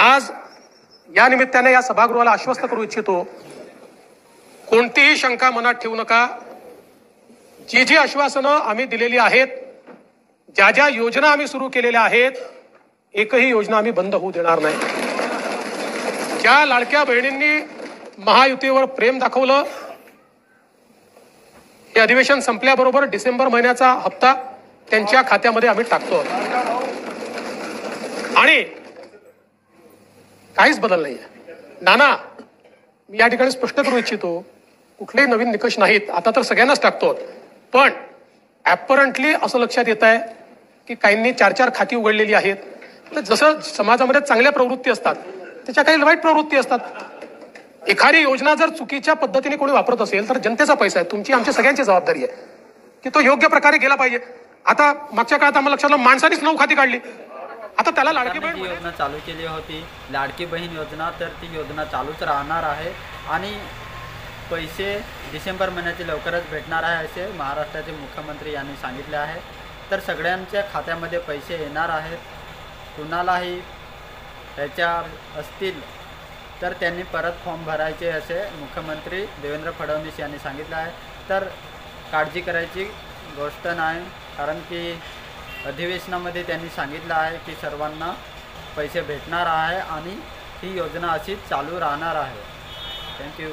आज या निमित्ताने या सभागृहाला आश्वस्त करू इच्छितो, कोणतीही शंका मनात ठेवू नका। जी जी आश्वासनं आम्ही दिलेली आहेत, ज्या ज्या योजना आम्ही सुरू केलेल्या आहेत, एकही योजना आम्ही बंद होऊ देणार नाही। ज्या लाडक्या बहिणींनी महायुतीवर प्रेम दाखवलं, हे अधिवेशन संपल्याबरोबर डिसेंबर महिन्याचा हप्ता त्यांच्या खात्यामध्ये आम्ही टाकतो आणि काहीच बदल नाहीये। नाना, मी या ठिकाणी स्पष्ट करू इच्छितो, कुठलेही नवीन निकष नाहीत, आता तर सगळ्यांनाच टाकतो, पण ऍपरंटली असं लक्षात येत आहे की काहींनी 4-4 खाती उघडलेली आहेत। तर जसं समाजामध्ये चांगल्या प्रवृत्ती असतात, त्याच्या काही वाईट प्रवृत्ती असतात। एखादी योजना जर चुकीच्या पद्धतीने कोणी वापरत असेल तर जनतेचा पैसा आहे, तुमची आमची सगळ्यांची जबाबदारी आहे की तो योग्य प्रकारे गेला पाहिजे। आता मागच्या काळात आम्हाला लक्षात आलं, माणसानेच 9 खाती काढली, आता त्याला लाडकी बहीण योजना चालू केली होती, लाडकी बहीण योजना, तर ती योजना चालूच राहणार आहे आणि पैसे डिसेंबर महिन्याचे लवकरच भेटणार आहे असे महाराष्ट्राचे मुख्यमंत्री यांनी सांगितले आहे। तर सगळ्यांच्या खात्यामध्ये पैसे येणार आहेत। कुणालाही त्याच्या असतील तर त्यांनी परत फॉर्म भरायचे असे मुख्यमंत्री देवेंद्र फडणवीस यांनी सांगितले आहे। तर काळजी करायची गोष्ट नाही, कारण की अधिवेशनामध्ये त्यांनी सांगितलं आहे की सर्वांना पैसे भेटणार आहे आणि ही योजना अशीच चालू राहणार आहे। थँक्यू।